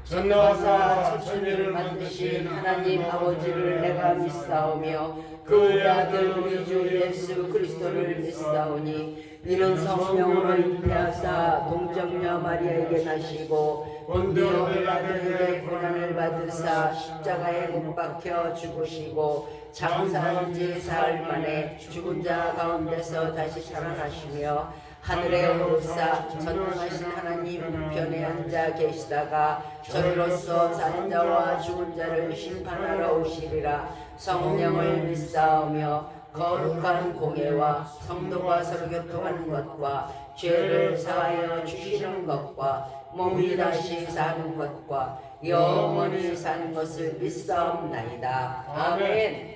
전능하사 천지를 만드신 하나님 아버지를 내가 믿사오며 그의 아들 우리 주 예수 그리스도를 믿사오니 이는 성령으로 잉태하사 동정녀 마리아에게 나시고 본디오 빌라도에게 고난을 받으사 십자가에 못 박혀 죽으시고 장사한 지 사흘 만에 죽은 자 가운데서 다시 살아나시며 하늘에 오르사 전능하신 하나님 우편에 앉아 계시다가 저희로서 사는 자와 죽은 자를 심판하러 오시리라. 성령을 믿사오며 거룩한 공예와 성도가 서로 교통하는 것과 죄를 사하여 주시는 것과 몸이 다시 사는 것과 영원히 사는 것을 믿사옵나이다. 아멘.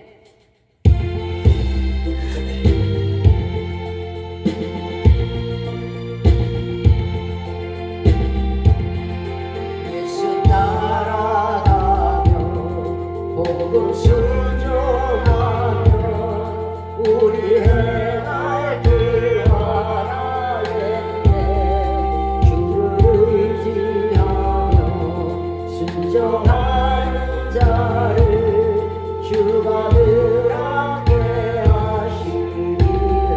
예수 따라가며 복음 순종하며 우리 행할 길 하나겠네. 주를 의지하며 순종하는 자를 주가 늘 함께 하시리라.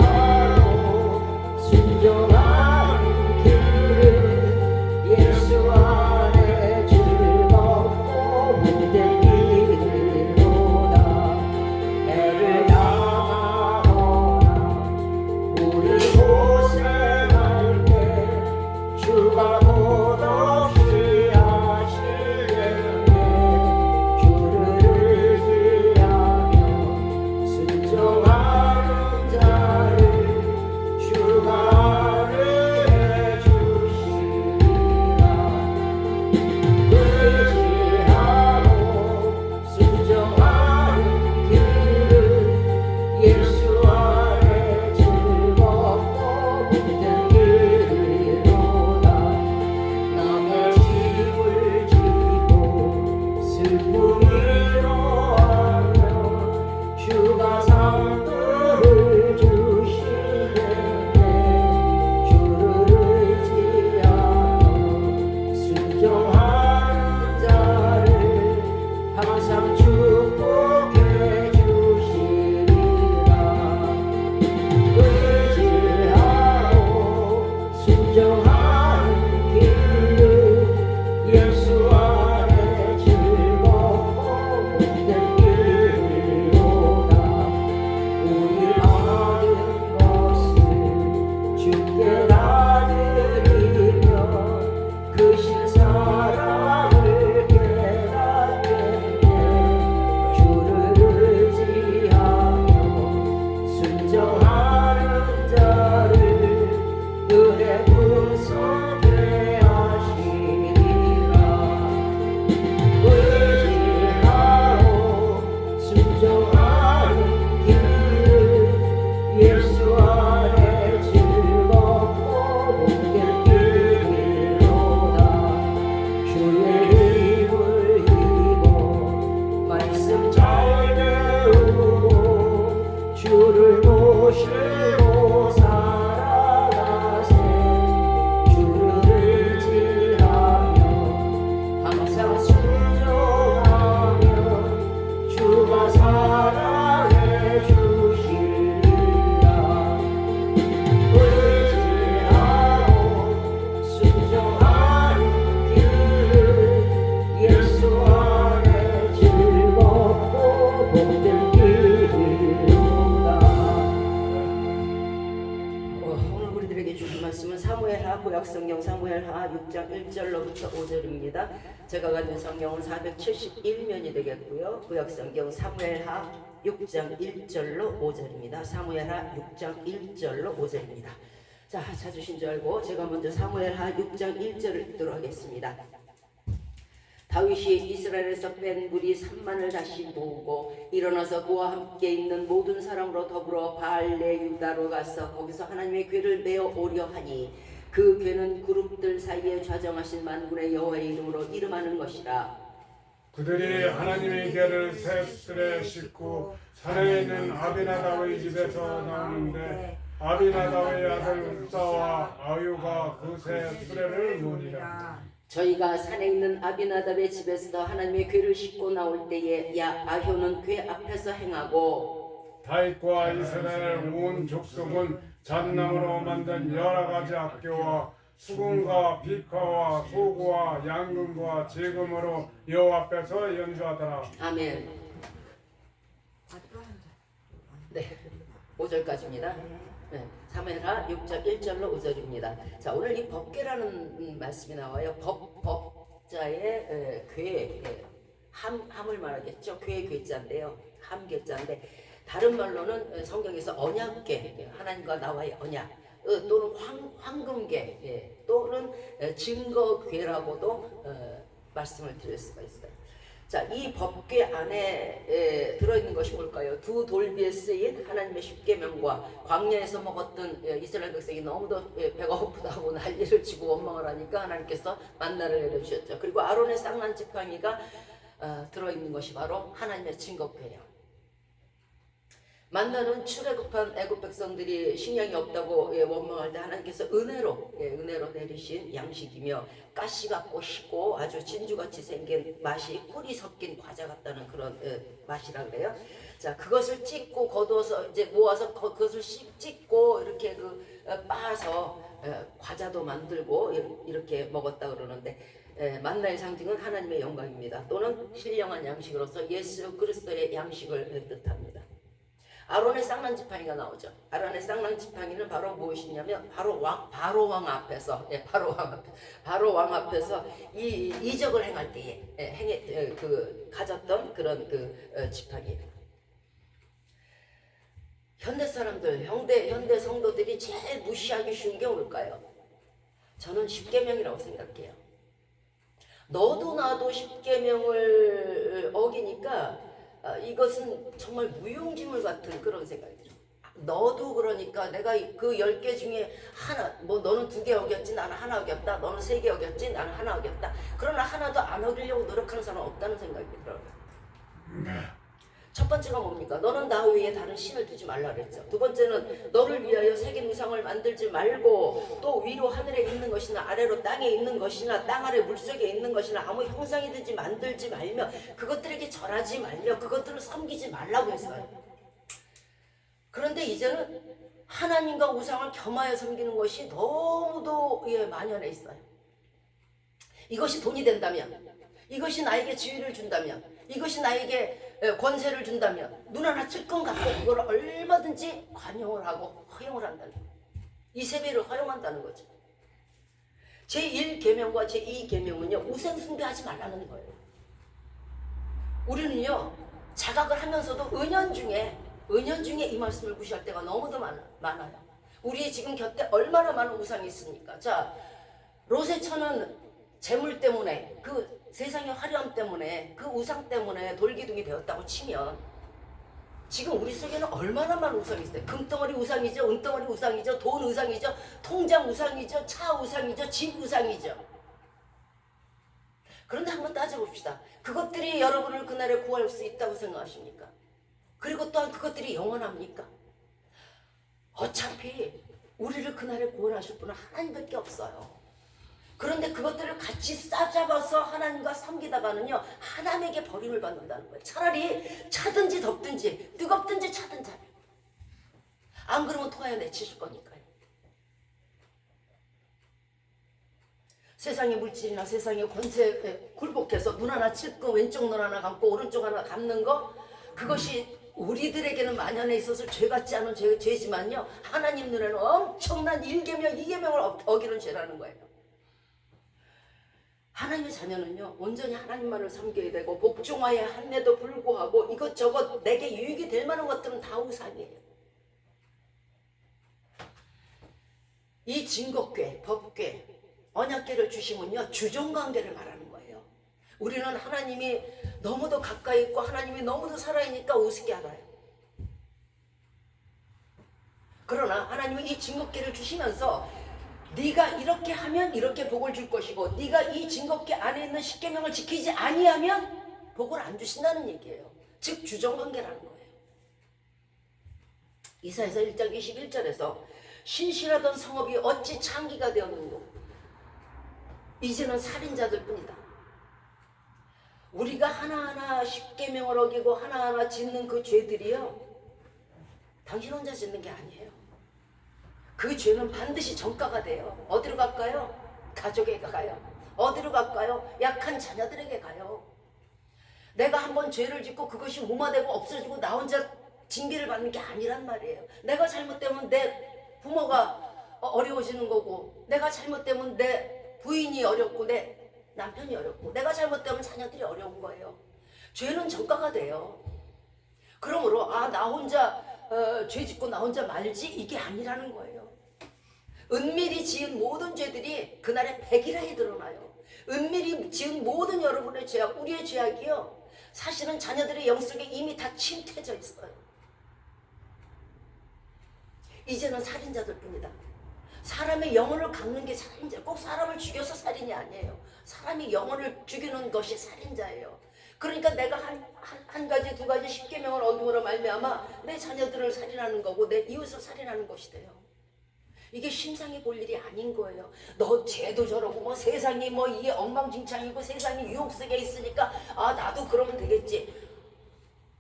의지하고 순종하는 길을 예수 안에 즐겁고 무대 해를 향하거나 우리 고생할 때 주가 못없이 하시겠네. 주를 의지하며 순종하는 자를 주가 안위해 주시리라. 의지하고 순종하는 길을 예수 안에 즐겁고 묻는 길이로다. 남의 짐을 지고 슬픔 위로하며 주가 상급을 주시겠네. 주를 의지하며 순종하는 자를 항상 축복해 주시리라. 의지하고 순종하는 길을 예수 안에 즐겁고 묻는 길이로다. 우리 받은 것을 주께 나드리며 크신 사랑을 깨닫겠네. 주를 의지하며 순종하는 자를 은혜 풍성케 하시리라. 의지하고 순종하는 길을 예수 안에 즐겁고 묻는 길이로다. 주의 힘을 입어 말씀 잘 배우고 주를 모시고 살아가세. 주를 의지하며 항상 순종하며 주가 사랑해 주시리라. 의지하고 순종하는 길을 예수 안에 즐겁고 복된 길이로다. 오늘 우리들에게 주신 말씀은 사무엘하 구약성경 사무엘하 6장 1절로부터 5절입니다. 제가 가진 성경은 471면이 되겠고요. 구약성경 사무엘하 6장 1절로 5절입니다. 사무엘하 6장 1절로 5절입니다. 자, 찾으신 줄 알고 제가 먼저 사무엘하 6장 1절을 읽도록 하겠습니다. 다윗이 이스라엘에서 뺀 무리 3만을 다시 모으고 일어나서 그와 함께 있는 모든 사람으로 더불어 바알레 유다로 가서 거기서 하나님의 궤를 메어 오려 하니 그 궤는 그룹들 사이에 좌정하신 만군의 여호와의 이름으로 이름하는 것이라. 그들이 하나님의 궤를 새 수레에 싣고 산에 있는 아비나답의 집에서 나오는데 아비나답의 아들 우사와 아유가 그새 수레를 놓으니라. 저희가 산에 있는 아비나답의 집에서 하나님의 궤를 싣고 나올 때에 아효는 궤 앞에서 행하고 다윗과 이스라엘 온 족속은 잣나무로 만든 여러 가지 악교와 수금과 비카와 소고와 양금과 제금으로 여호와 앞에서 연주하더라. 아멘. 네, 5절까지입니다. 네, 사무엘하 6절 1절로 5절입니다. 자, 오늘 이 법궤라는 말씀이 나와요. 법자의 궤, 함을 말하겠죠. 궤의 궤자인데요. 함궤자인데 다른 말로는 성경에서 언약궤, 하나님과 나와의 언약, 또는 황금궤, 또는 증거궤라고도 말씀을 드릴 수가 있어요. 자, 이 법궤 안에 들어있는 것이 뭘까요? 두 돌비에 쓰인 하나님의 십계명과 광야에서 먹었던 이스라엘 백성이 너무도 배가 고프다고 난리를 치고 원망을 하니까 하나님께서 만나를 내려주셨죠. 그리고 아론의 쌍난 지팡이가 들어있는 것이 바로 하나님의 증거궤예요. 만나는 출애굽한 애굽 백성들이 식량이 없다고 원망할 때 하나님께서 은혜로 내리신 양식이며 가시 같고 희고 아주 진주같이 생긴 맛이 꿀이 섞인 과자 같다는 그런 맛이라 그래요. 자, 그것을 찢고 거두어서 이제 모아서 그것을 찢고 이렇게 빻아서 과자도 만들고 이렇게 먹었다 그러는데 만나의 상징은 하나님의 영광입니다. 또는 신령한 양식으로서 예수 그리스도의 양식을 뜻합니다. 아론의 쌍난 지팡이가 나오죠. 아론의 쌍난 지팡이는 바로 무엇이냐면 바로 왕 앞에서 바로 왕 앞에서 이 이적을 행할 때에 가졌던 그런 지팡이예요. 현대 사람들, 현대 성도들이 제일 무시하기 쉬운 게 뭘까요? 저는 십계명이라고 생각해요. 너도 나도 십계명을 어기니까 이것은 정말 무용지물 같은 그런 생각이죠. 너도 그러니까 내가 그 10개 중에 하나, 뭐 너는 2개 어겼지 나는 하나 어겼다, 너는 3개 어겼지 나는 하나 어겼다. 그러나 하나도 안 어기려고 노력하는 사람은 없다는 생각이 들어요. 첫 번째가 뭡니까? 너는 나 외에 다른 신을 두지 말라 그랬죠. 두 번째는 너를 위하여 새긴 우상을 만들지 말고 또 위로 하늘에 있는 것이나 아래로 땅에 있는 것이나 땅 아래 물속에 있는 것이나 아무 형상이든지 만들지 말며 그것들에게 절하지 말며 그것들을 섬기지 말라고 했어요. 그런데 이제는 하나님과 우상을 겸하여 섬기는 것이 너무도 만연해 있어요. 이것이 돈이 된다면, 이것이 나에게 지위를 준다면, 이것이 나에게 권세를 준다면 눈 하나 찔끔 갖고 그걸 얼마든지 관용을 하고 허용을 한다는 거예요. 이 세배를 허용한다는 거죠. 제1계명과 제2계명은요 우상 숭배하지 말라는 거예요. 우리는요 자각을 하면서도 은연중에 이 말씀을 무시할 때가 너무도 많아요. 우리 지금 곁에 얼마나 많은 우상이 있습니까? 자, 롯의 처는 재물 때문에 그 세상의 화려함 때문에 그 우상 때문에 돌기둥이 되었다고 치면 지금 우리 속에는 얼마나 많은 우상이 있어요. 금덩어리 우상이죠, 은덩어리 우상이죠, 돈 우상이죠, 통장 우상이죠, 차 우상이죠, 집 우상이죠. 그런데 한번 따져봅시다. 그것들이 여러분을 그날에 구할 수 있다고 생각하십니까? 그리고 또한 그것들이 영원합니까? 어차피 우리를 그날에 구원하실 분은 하나님밖에 없어요. 그런데 그것들을 같이 싸잡아서 하나님과 섬기다가는요 하나님에게 버림을 받는다는 거예요. 차라리 차든지 덥든지 뜨겁든지 차든지 안 그러면 토하여 내치실 거니까요. 세상의 물질이나 세상의 권세에 굴복해서 눈 하나 찔끔 왼쪽 눈 하나 감고 오른쪽 하나 감는 거, 그것이 우리들에게는 만연해 있어서 죄 같지 않은 죄지만요 하나님 눈에는 엄청난 1계명 2계명을 어기는 죄라는 거예요. 하나님의 자녀는요 온전히 하나님만을 섬겨야 되고 복종하여야 함에도 불구하고 이것저것 내게 유익이 될 만한 것들은 다 우상이에요. 이 증거궤, 법궤, 언약궤를 주시면요 주종관계를 말하는 거예요. 우리는 하나님이 너무도 가까이 있고 하나님이 너무도 살아있으니까 우습게 알아요. 그러나 하나님은 이 증거궤를 주시면서 네가 이렇게 하면 이렇게 복을 줄 것이고 네가 이 증거궤 안에 있는 십계명을 지키지 아니하면 복을 안 주신다는 얘기예요. 즉 주종관계라는 거예요. 이사야서 1장 21절에서 신실하던 성읍이 어찌 창기가 되었는고 이제는 살인자들 뿐이다. 우리가 하나하나 십계명을 어기고 하나하나 짓는 그 죄들이요, 당신 혼자 짓는 게 아니에요. 그 죄는 반드시 전가가 돼요. 어디로 갈까요? 가족에게 가요. 어디로 갈까요? 약한 자녀들에게 가요. 내가 한번 죄를 짓고 그것이 무마되고 없어지고 나 혼자 징계를 받는 게 아니란 말이에요. 내가 잘못되면 내 부모가 어려워지는 거고, 내가 잘못되면 내 부인이 어렵고 내 남편이 어렵고, 내가 잘못되면 자녀들이 어려운 거예요. 죄는 전가가 돼요. 그러므로 나 혼자 죄 짓고 나 혼자 말지, 이게 아니라는 거예요. 은밀히 지은 모든 죄들이 그날에 백일하게 드러나요. 은밀히 지은 모든 여러분의 죄악, 우리의 죄악이요, 사실은 자녀들의 영속에 이미 다 침투해져 있어요. 이제는 살인자들 뿐이다. 사람의 영혼을 깎는 게 살인자. 꼭 사람을 죽여서 살인이 아니에요. 사람이 영혼을 죽이는 것이 살인자예요. 그러니까 내가 한 가지 두 가지 십계명을 어김으로 말미암아 내 자녀들을 살인하는 거고 내 이웃을 살인하는 것이 돼요. 이게 심상히 볼 일이 아닌 거예요. 너 쟤도 저러고 뭐 세상이 뭐 이게 엉망진창이고 세상이 유혹 속에 있으니까 나도 그러면 되겠지.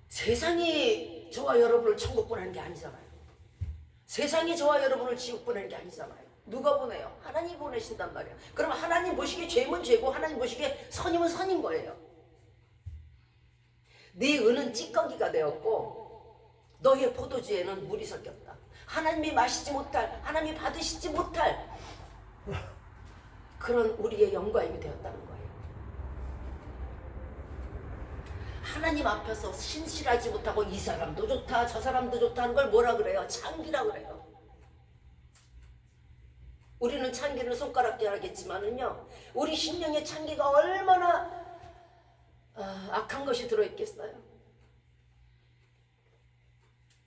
세상이 저와 여러분을 천국 보내는 게 아니잖아요. 세상이 저와 여러분을 지옥 보내는 게 아니잖아요. 누가 보내요? 하나님 보내신단 말이에요. 그럼 하나님 보시기에 죄면 죄고 하나님 보시기에 선이면 선인 거예요. 네 은은 찌꺼기가 되었고 너의 포도주에는 물이 섞였다. 하나님이 마시지 못할, 하나님이 받으시지 못할 그런 우리의 영광이 되었다는 거예요. 하나님 앞에서 신실하지 못하고 이 사람도 좋다 저 사람도 좋다 하는 걸 뭐라 그래요? 창기라 그래요. 우리는 창기를 손가락질 하겠지만은요, 우리 심령의 창기가 얼마나 악한 것이 들어있겠어요.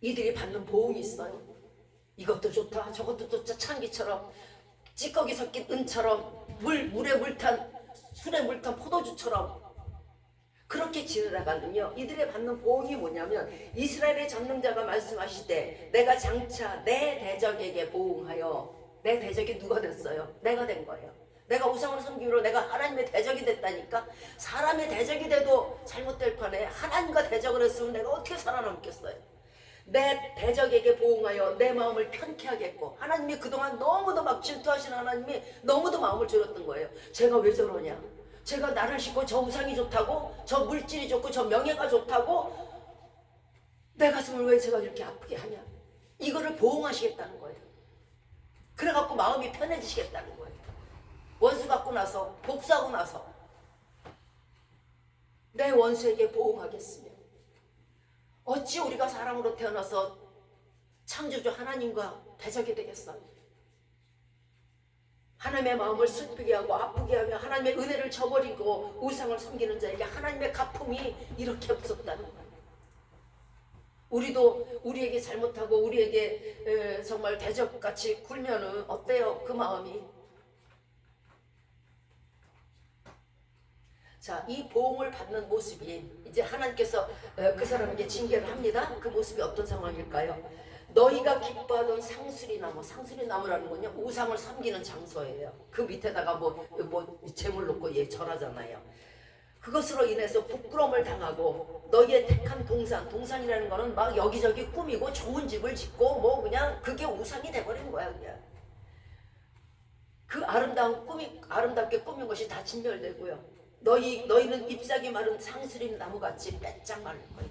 이들이 받는 보응이 있어요. 이것도 좋다 저것도 좋다, 창기처럼 찌꺼기 섞인 은처럼 물에 물탄 술에 물탄 포도주처럼 그렇게 지내다가는요, 이들의 받는 보응이 뭐냐면 이스라엘의 전능자가 말씀하시되 내가 장차 내 대적에게 보응하여. 내 대적이 누가 됐어요? 내가 된 거예요. 내가 우상을 섬기므로 내가 하나님의 대적이 됐다니까. 사람의 대적이 돼도 잘못될 판에 하나님과 대적을 했으면 내가 어떻게 살아남겠어요? 내 대적에게 보응하여 내 마음을 편케 하겠고. 하나님이 그동안 너무도 막 질투하시는 하나님이 너무도 마음을 졸였던 거예요. 제가 왜 저러냐, 제가 나를 싣고 저 우상이 좋다고, 저 물질이 좋고 저 명예가 좋다고 내 가슴을 왜 제가 이렇게 아프게 하냐. 이거를 보응하시겠다는 거예요. 그래갖고 마음이 편해지시겠다는 거예요. 원수 갖고 나서, 복수하고 나서 내 원수에게 보응하겠으며 어찌 우리가 사람으로 태어나서 창조주 하나님과 대적이 되겠어요? 하나님의 마음을 슬프게 하고 아프게 하며 하나님의 은혜를 저버리고 우상을 섬기는 자에게 하나님의 가품이 이렇게 무섭다는 거예요. 우리도 우리에게 잘못하고 우리에게 정말 대적같이 굴면은 어때요? 그 마음이. 자, 이 보응을 받는 모습이 이제 하나님께서 그 사람에게 징계를 합니다. 그 모습이 어떤 상황일까요? 너희가 기뻐하던 상수리나무, 상수리나무라는 건요, 우상을 섬기는 장소예요. 그 밑에다가 뭐 재물 놓고 절하잖아요. 그것으로 인해서 부끄러움을 당하고 너희의 택한 동산이라는 거는 막 여기저기 꾸미고 좋은 집을 짓고 뭐 그냥 그게 우상이 돼버린 거야. 그냥 그 아름답게 꾸민 것이 다 진멸되고요. 너희는 잎사귀 마른 상수림 나무같이 빼짝 마른 거예요.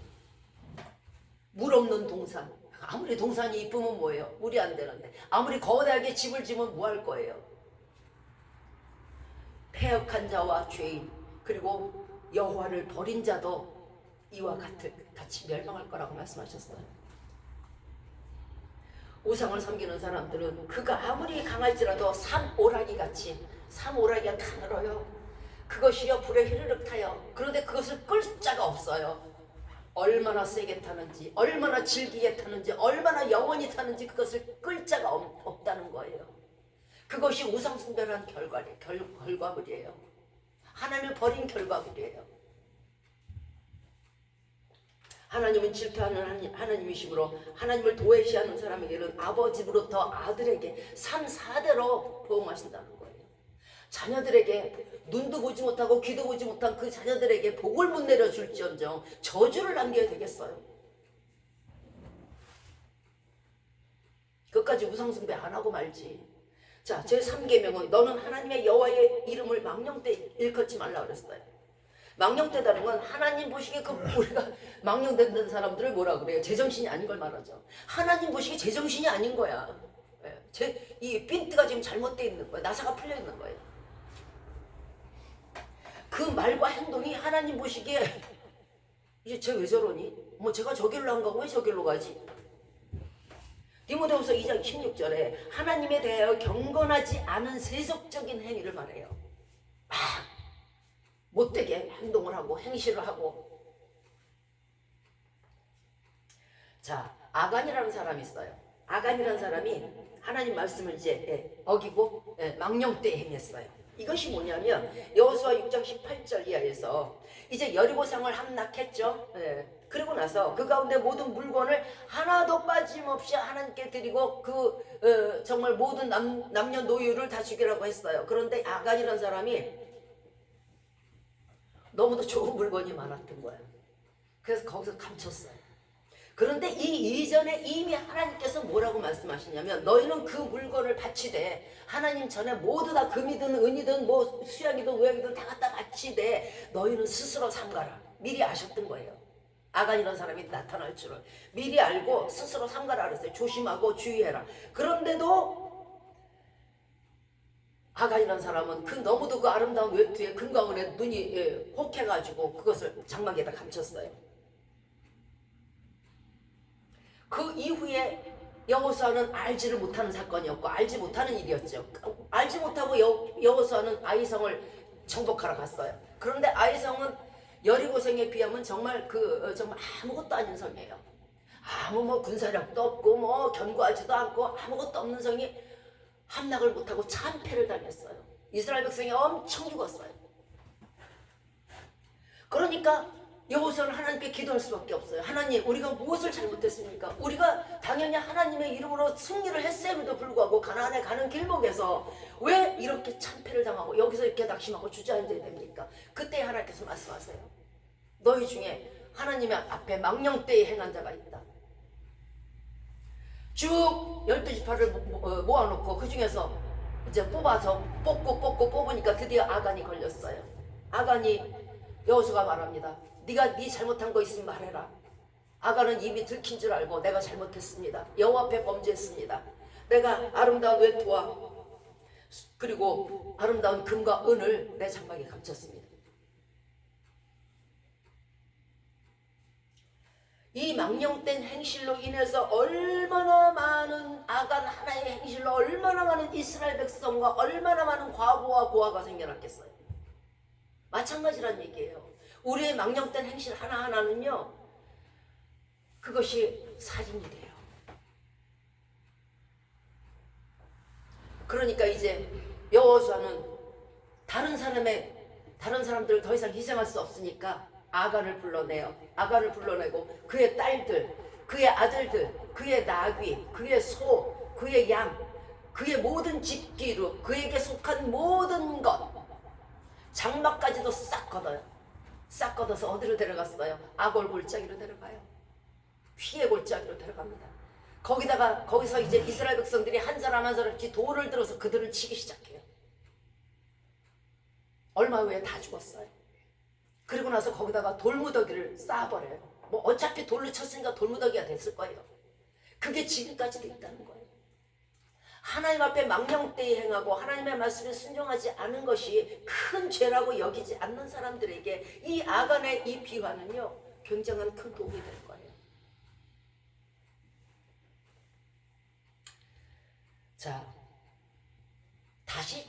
물 없는 동산. 아무리 동산이 이쁘면 뭐예요? 물이 안 되는데. 아무리 거대하게 집을 지으면 뭐 할 거예요? 패역한 자와 죄인, 그리고 여호와를 버린 자도 이와 같이 멸망할 거라고 말씀하셨어요. 우상을 섬기는 사람들은 그가 아무리 강할지라도 삼오라기가 가늘어요. 그것이요 불에 휘르륵 타요. 그런데 그것을 끌 자가 없어요. 얼마나 세게 타는지, 얼마나 질기게 타는지, 얼마나 영원히 타는지 그것을 끌 자가 없다는 거예요. 그것이 우상 숭배한 결과물이에요. 하나님을 버린 결과물이에요. 하나님은 질투하는 하나님이시므로 하나님을 도외시하는 사람에게는 아버지로부터 아들에게 3, 4대로 보응하신다는 거예요. 자녀들에게 눈도 보지 못하고 귀도 보지 못한 그 자녀들에게 복을 못 내려줄지언정 저주를 남겨야 되겠어요. 그것까지 우상숭배 안 하고 말지. 자, 제3계명은 너는 하나님의 여호와의 이름을 망령때 일컫지 말라 그랬어요. 망령되다는 건 하나님 보시기에 우리가 망령된 사람들을 뭐라 그래요? 제정신이 아닌 걸 말하죠. 하나님 보시기에 제정신이 아닌 거야. 이 핀트가 지금 잘못되어 있는 거야. 나사가 풀려 있는 거예요. 그 말과 행동이 하나님 보시기에 이제 쟤 왜 저러니? 뭐 제가 저길로 안 가고 왜 저길로 가지? 디모데후서 2장 16절에 하나님에 대하여 경건하지 않은 세속적인 행위를 말해요. 막 못되게 행동을 하고 행실을 하고. 자, 아간이라는 사람이 있어요. 아간이라는 사람이 하나님 말씀을 이제 어기고 망령되이 행했어요. 이것이 뭐냐면 여호수아 6장 18절 이하에서 이제 여리고성을 함락했죠. 그리고 나서 그 가운데 모든 물건을 하나도 빠짐없이 하나님께 드리고 정말 모든 남녀노유를 다 죽이라고 했어요. 그런데 아간이라는 사람이 너무도 좋은 물건이 많았던 거야. 그래서 거기서 감췄어요. 그런데 이 이전에 이미 하나님께서 뭐라고 말씀하시냐면 너희는 그 물건을 바치되 하나님 전에 모두 다 금이든 은이든 뭐 수양이든 우양이든 다 갖다 바치되 너희는 스스로 삼가라. 미리 아셨던 거예요. 아간이라는 사람이 나타날 줄을 미리 알고 스스로 삼가라 그랬어요. 조심하고 주의해라. 그런데도 아간이라는 사람은 너무도 그 아름다운 외투에 금가운에 눈이 혹해가지고 그것을 장막에다 감췄어요. 그 이후에 여호수아는 알지를 못하는 사건이었고 알지 못하는 일이었죠. 알지 못하고 여호수아는 아이성을 정복하러 갔어요. 그런데 아이성은 여리고성에 비하면 정말 정말 아무것도 아닌 성이에요. 아무 뭐 군사력도 없고 뭐 견고하지도 않고 아무것도 없는 성이 함락을 못하고 참패를 당했어요. 이스라엘 백성이 엄청 죽었어요. 그러니까 여호수아는 하나님께 기도할 수밖에 없어요. 하나님, 우리가 무엇을 잘못했습니까? 우리가 당연히 하나님의 이름으로 승리를 했음에도 불구하고 가나안에 가는 길목에서 왜 이렇게 참패를 당하고 여기서 이렇게 낙심하고 주저앉아야 됩니까? 그때 하나님께서 말씀하세요. 너희 중에 하나님의 앞에 망령되이 행한 자가 있다. 쭉 12지파를 모아놓고 그 중에서 이제 뽑아서 뽑으니까 드디어 아간이 걸렸어요. 아간이 여호수아가 말합니다. 네가 네 잘못한 거 있으면 말해라. 아간은 입이 들킨 줄 알고 내가 잘못했습니다. 여호와 앞에 범죄했습니다. 내가 아름다운 외투와 그리고 아름다운 금과 은을 내 장막에 감췄습니다. 이 망령된 행실로 인해서 얼마나 많은 아간 하나의 행실로 얼마나 많은 이스라엘 백성과 얼마나 많은 과부와 고아가 생겨났겠어요. 마찬가지란 얘기예요. 우리의 망령된 행실 하나하나는요, 그것이 살인이 돼요. 그러니까 이제 여호수아는 다른 사람들을 더 이상 희생할 수 없으니까 아간을 불러내요. 아간을 불러내고 그의 딸들, 그의 아들들, 그의 나귀, 그의 소, 그의 양, 그의 모든 집기루, 그에게 속한 모든 것, 장막까지도 싹 걷어요. 싹 걷어서 어디로 데려갔어요? 아골 골짜기로 데려가요. 피의 골짜기로 데려갑니다. 거기서 이제 이스라엘 백성들이 한 사람 한 사람씩 돌을 들어서 그들을 치기 시작해요. 얼마 후에 다 죽었어요. 그리고 나서 거기다가 돌무더기를 쌓아버려요. 뭐 어차피 돌로 쳤으니까 돌무더기가 됐을 거예요. 그게 지금까지도 있다는 거예요. 하나님 앞에 망령되이 행하고 하나님의 말씀에 순종하지 않은 것이 큰 죄라고 여기지 않는 사람들에게 이 아간의 이 비화는요, 굉장한 큰 도움이 될 거예요. 자, 다시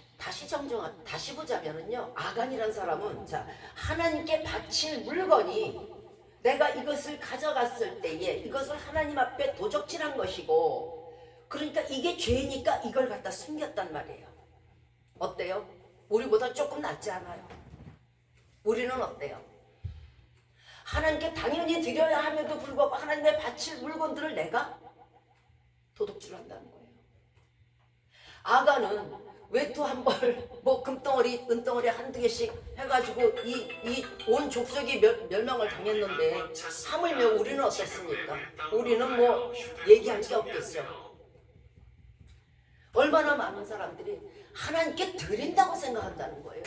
보자면은요, 아간이란 사람은 하나님께 바칠 물건이 내가 이것을 가져갔을 때에 이것을 하나님 앞에 도적질한 것이고, 그러니까 이게 죄니까 이걸 갖다 숨겼단 말이에요. 어때요? 우리보다 조금 낫지 않아요? 우리는 어때요? 하나님께 당연히 드려야 함에도 불구하고 하나님의 바칠 물건들을 내가 도둑질한다는 거예요. 아가는 외투 한 벌, 뭐 금덩어리, 은덩어리 한두 개씩 해가지고 이 온 족속이 멸망을 당했는데 하물며 우리는 어떻습니까? 우리는 뭐 얘기할 게 없겠죠. 얼마나 많은 사람들이 하나님께 드린다고 생각한다는 거예요.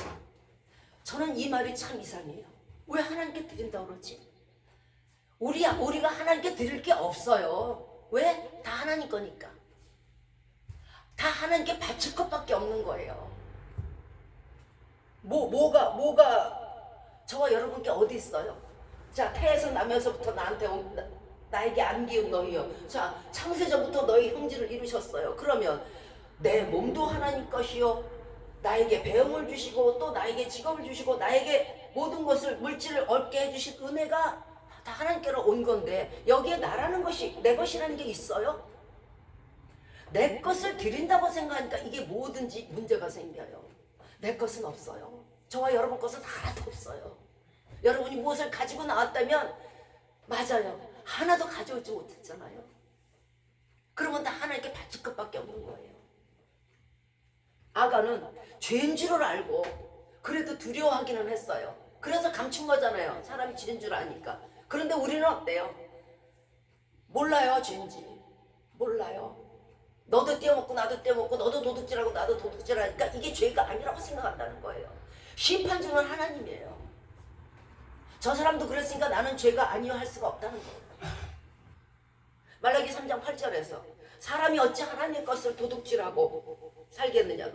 저는 이 말이 참 이상해요. 왜 하나님께 드린다고 그러지? 우리가 하나님께 드릴 게 없어요. 왜? 다 하나님 거니까. 다 하나님께 바칠 것밖에 없는 거예요. 뭐가 저와 여러분께 어디 있어요? 자, 태에서 나면서부터 나에게 안 기운 너희요. 자, 창세전부터 너희 형질을 이루셨어요. 그러면 내 몸도 하나님 것이요, 나에게 배움을 주시고 또 나에게 직업을 주시고 나에게 모든 것을 물질을 얻게 해주신 은혜가 다 하나님께로 온 건데 여기에 나라는 것이 내 것이라는 게 있어요? 내 것을 드린다고 생각하니까 이게 뭐든지 문제가 생겨요. 내 것은 없어요. 저와 여러분 것은 하나도 없어요. 여러분이 무엇을 가지고 나왔다면 맞아요. 하나도 가져오지 못했잖아요. 그러면 다 하나님께 바칠 것밖에 없는 거예요. 아가는 죄인 줄을 알고 그래도 두려워하기는 했어요. 그래서 감춘 거잖아요. 사람이 죄인 줄 아니까. 그런데 우리는 어때요? 몰라요, 죄인지. 몰라요. 너도 떼어먹고 나도 떼어먹고 너도 도둑질하고 나도 도둑질하니까 이게 죄가 아니라고 생각한다는 거예요. 심판주는 하나님이에요. 저 사람도 그랬으니까 나는 죄가 아니요 할 수가 없다는 거예요. 말라기 3장 8절에서 사람이 어찌 하나님의 것을 도둑질하고 살겠느냐.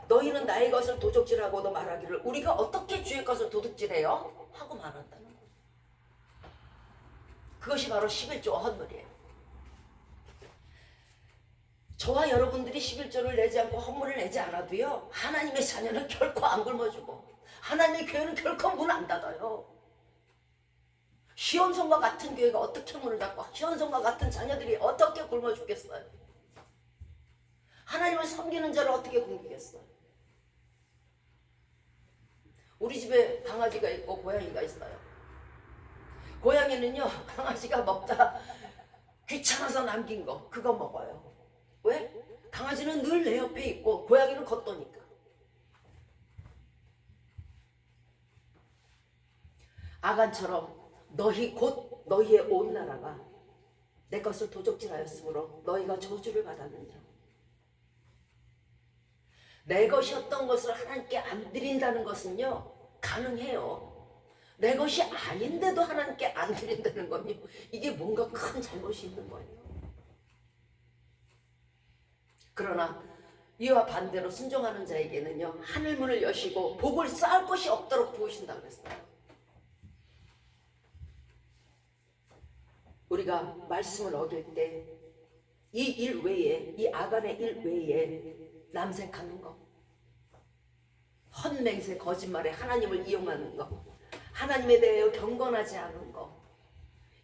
너희는 나의 것을 도둑질하고도 말하기를 우리가 어떻게 주의 것을 도둑질해요? 하고 말한다는 거예요. 그것이 바로 11조 헌물이에요. 저와 여러분들이 11조를 내지 않고 헌물을 내지 않아도요, 하나님의 자녀는 결코 안 굶어주고 하나님의 교회는 결코 문 안 닫아요. 시온성과 같은 교회가 어떻게 문을 닫고 시온성과 같은 자녀들이 어떻게 굶어 죽겠어요? 하나님을 섬기는 자를 어떻게 굶기겠어요? 우리 집에 강아지가 있고 고양이가 있어요. 고양이는요, 강아지가 먹다 귀찮아서 남긴 거 그거 먹어요. 왜? 강아지는 늘 내 옆에 있고 고양이는 걷도니까. 아간처럼 곧 너희의 온 나라가 내 것을 도적질하였으므로 너희가 저주를 받았느냐. 내 것이었던 것을 하나님께 안 드린다는 것은요, 가능해요. 내 것이 아닌데도 하나님께 안 드린다는 건요, 이게 뭔가 큰 잘못이 있는 거예요. 그러나 이와 반대로 순종하는 자에게는요, 하늘문을 여시고 복을 쌓을 것이 없도록 부으신다고 그랬어요. 우리가 말씀을 어길 때 이 일 외에, 이 아간의 일 외에 남색하는 거, 헛맹세, 거짓말에 하나님을 이용하는 거, 하나님에 대하여 경건하지 않은 거,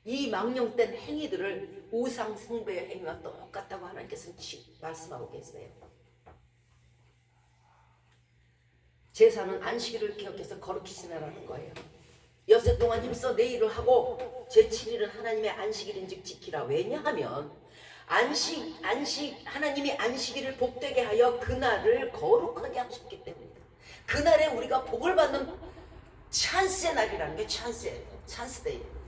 이 망령된 행위들을 우상 숭배의 행위와 똑같다고 하나님께서는 말씀하고 계세요. 제사는 안식일을 기억해서 거룩히 지내라는 거예요. 엿새 동안 힘써 내 일을 하고 제7일은 하나님의 안식일인즉 지키라. 왜냐하면 하나님이 안식일을 복되게 하여 그날을 거룩하게 하셨기 때문이다. 그날에 우리가 복을 받는 찬스의 날이라는 게 찬스예요. 찬스데이예요.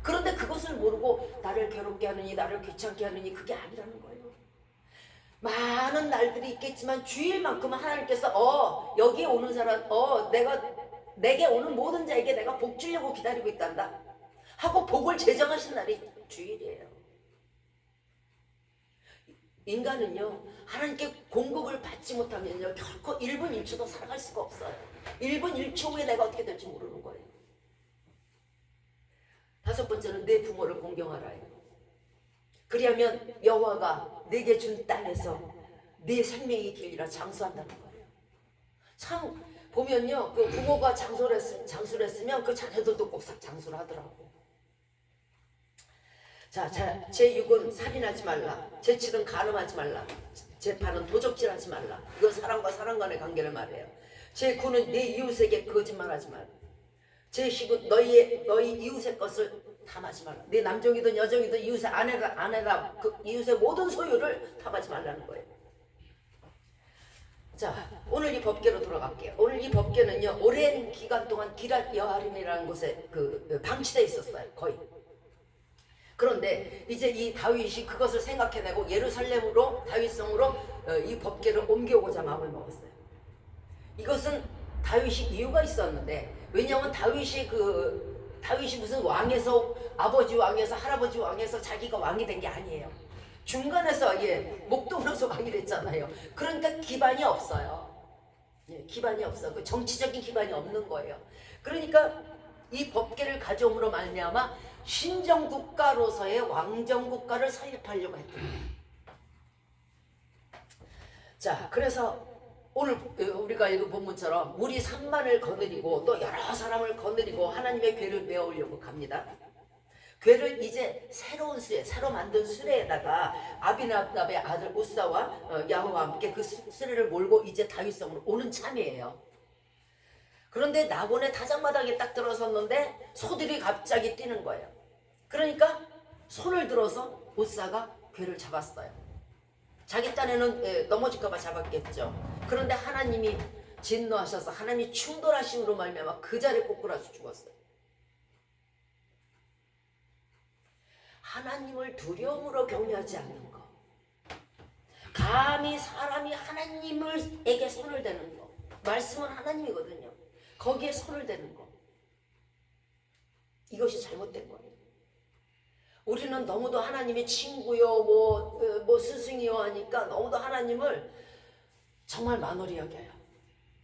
그런데 그것을 모르고 나를 괴롭게 하느니 나를 귀찮게 하느니 그게 아니라는 거예요. 많은 날들이 있겠지만 주일만큼은 하나님께서 여기에 오는 사람 내게 오는 모든 자에게 내가 복 주려고 기다리고 있단다 하고 복을 제정하신 날이 주일이에요. 인간은요, 하나님께 공급을 받지 못하면요, 결코 1분 1초도 살아갈 수가 없어요. 1분 1초 후에 내가 어떻게 될지 모르는 거예요. 다섯 번째는 내 부모를 공경하라요. 그리하면 여호와가 내게 준 땅에서 네 생명이 되리라 장수한다는 거예요. 참 보면요, 그 부모가 장수를 했으면 그 자녀들도 꼭 장수를 하더라고. 자, 제6은 살인하지 말라, 제7은 간음하지 말라, 제8은 도적질하지 말라. 이건 사람과 사람 간의 관계를 말해요. 제9는 내 이웃에게 거짓말하지 말라. 제10은 너희 이웃의 것을 탐하지 말라. 네 남종이든 여종이든 이웃의 아내라 그 이웃의 모든 소유를 탐하지 말라는 거예요. 자, 오늘 이 법궤로 돌아갈게요. 오늘 이 법궤는요, 오랜 기간 동안 기랏 여아림이라는 곳에 방치되어 있었어요, 거의. 그런데 이제 이 다윗이 그것을 생각해내고 예루살렘으로 다윗성으로 이 법궤를 옮겨오고자 마음을 먹었어요. 이것은 다윗이 이유가 있었는데, 왜냐하면 다윗이 무슨 왕에서 아버지 왕에서 할아버지 왕에서 자기가 왕이 된 게 아니에요. 중간에서 목동으로서 왕이 됐잖아요. 그러니까 기반이 없어요. 기반이 없어. 그 정치적인 기반이 없는 거예요. 그러니까 이 법궤를 가져옴으로 말미암아 신정국가로서의 왕정국가를 설립하려고 했던 거예요. 자, 그래서 오늘 우리가 읽은 본문처럼 우리 3만을 거느리고 또 여러 사람을 거느리고 하나님의 궤를 메어오려고 갑니다. 궤를 이제 새로운 수레, 새로 만든 수레에다가 아비나답의 아들 우사와 야호와 함께 그 수레를 몰고 이제 다윗성으로 오는 참이에요. 그런데 나곤의 타작마당에 딱 들어섰는데 소들이 갑자기 뛰는 거예요. 그러니까 손을 들어서 우사가 궤를 잡았어요. 자기 딴에는 넘어질까봐 잡았겠죠. 그런데 하나님이 진노하셔서 하나님이 충돌하심으로 말미암아 그 자리에 꼬꾸라져 죽었어요. 하나님을 두려움으로 경외하지 않는 것, 감히 사람이 하나님에게 손을 대는 것, 말씀은 하나님이거든요. 거기에 손을 대는 것, 이것이 잘못된 거예요. 우리는 너무도 하나님의 친구요 뭐 스승이요 하니까 너무도 하나님을 정말 만홀히 여겨요.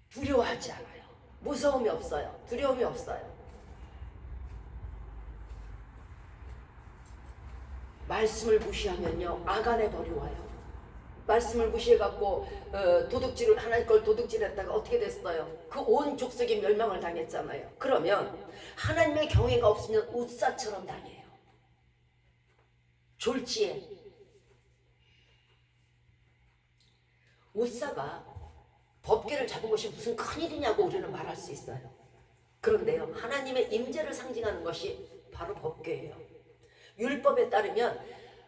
두려워하지 않아요. 무서움이 없어요. 두려움이 없어요. 말씀을 무시하면요 아간에 버리워요. 말씀을 무시해갖고 도둑질을 하나님 걸 도둑질했다가 어떻게 됐어요? 그 온 족속이 멸망을 당했잖아요. 그러면 하나님의 경외가 없으면 우사처럼 당해요. 졸지에 우사가 법궤를 잡은 것이 무슨 큰일이냐고 우리는 말할 수 있어요. 그런데요 하나님의 임재를 상징하는 것이 바로 법궤예요. 율법에 따르면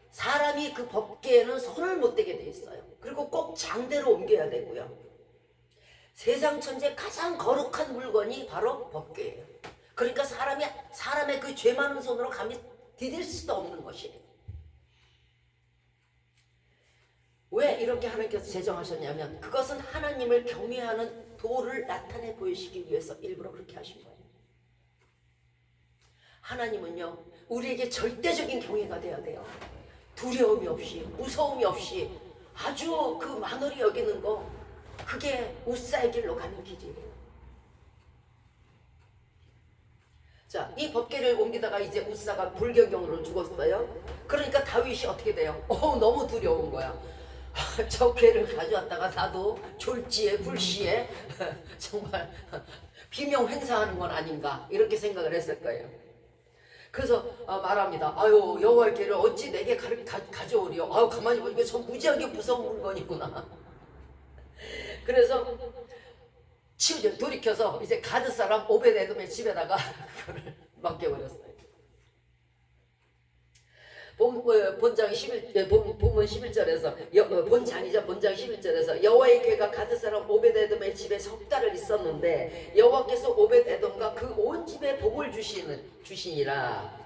사람이 그 법궤에는 손을 못 대게 돼 있어요. 그리고 꼭 장대로 옮겨야 되고요. 세상 천지에 가장 거룩한 물건이 바로 법궤예요. 그러니까 사람의 그 죄 많은 손으로 감히 디딜 수도 없는 것이에요. 왜 이렇게 하나님께서 제정하셨냐면 그것은 하나님을 경외하는 도를 나타내 보이시기 위해서 일부러 그렇게 하신 거예요. 하나님은요 우리에게 절대적인 경외가 되어야 돼요. 두려움이 없이 무서움이 없이 아주 그 만홀히 여기는 거, 그게 우사의 길로 가는 길이에요. 자, 이 법궤를 옮기다가 이제 우사가 불경경으로 죽었어요. 그러니까 다윗이 어떻게 돼요? 너무 두려운 거야. 저 궤를 가져왔다가 나도 졸지에 불시에 정말 비명 행사하는 건 아닌가 이렇게 생각을 했을 거예요. 그래서 말합니다. 아유 여호와의 궤를 어찌 내게 가져오리요. 아유 가만히 보니까 저 무지하게 무서운 물건이구나. 그래서 돌이켜서 이제 가드 사람 오벳에돔의 집에다가 그거를 맡겨버렸어요. 본장 11절에서 본장이죠. 본장 11절에서 여호와의 궤가 가드 사람 오벳에돔의 집에 석 달을 있었는데 여호와께서 오벳에돔과 그 온 집에 복을 주시니라.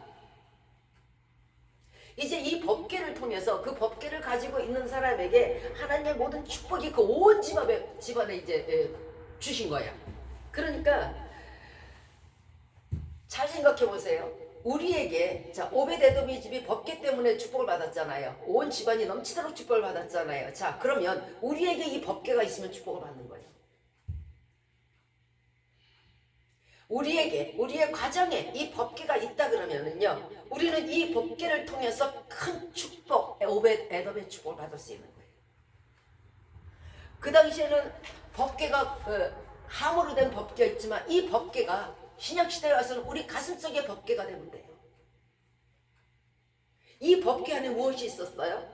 이제 이 법궤를 통해서 그 법궤를 가지고 있는 사람에게 하나님의 모든 축복이 그 온 집안에 이제 주신 거예요. 그러니까 잘 생각해 보세요. 우리에게 자 오벳에돔의 집이 법궤 때문에 축복을 받았잖아요. 온 집안이 넘치도록 축복을 받았잖아요. 자 그러면 우리에게 이 법궤가 있으면 축복을 받는 거예요. 우리의 가정에 이 법궤가 있다 그러면은요 우리는 이 법궤를 통해서 큰 축복, 오벳에돔의 축복을 받을 수 있는 거예요. 그 당시에는 법궤가 함으로 된 법궤가 있지만 이 법궤가 신약시대에 와서는 우리 가슴속에 법궤가 되면 돼요. 이 법궤 안에 무엇이 있었어요?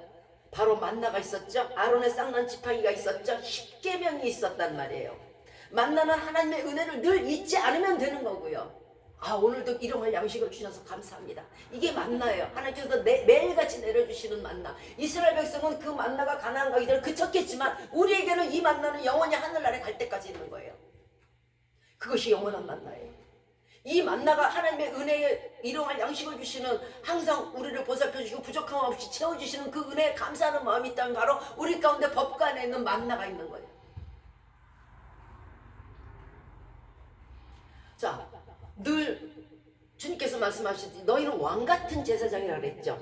바로 만나가 있었죠. 아론의 쌍난 지팡이가 있었죠. 십계명이 있었단 말이에요. 만나는 하나님의 은혜를 늘 잊지 않으면 되는 거고요. 아, 오늘도 일용할 양식을 주셔서 감사합니다. 이게 만나예요. 하나님께서 매일같이 내려주시는 만나. 이스라엘 백성은 그 만나가 가나안 가기 전에 그쳤겠지만 우리에게는 이 만나는 영원히 하늘나라에 갈 때까지 있는 거예요. 그것이 영원한 만나예요. 이 만나가 하나님의 은혜에 일용할 양식을 주시는, 항상 우리를 보살펴 주시고 부족함 없이 채워주시는 그 은혜에 감사하는 마음이 있다면 바로 우리 가운데 법궤 안에 있는 만나가 있는 거예요. 자, 늘 주님께서 말씀하시듯이 너희는 왕같은 제사장이라 그랬죠.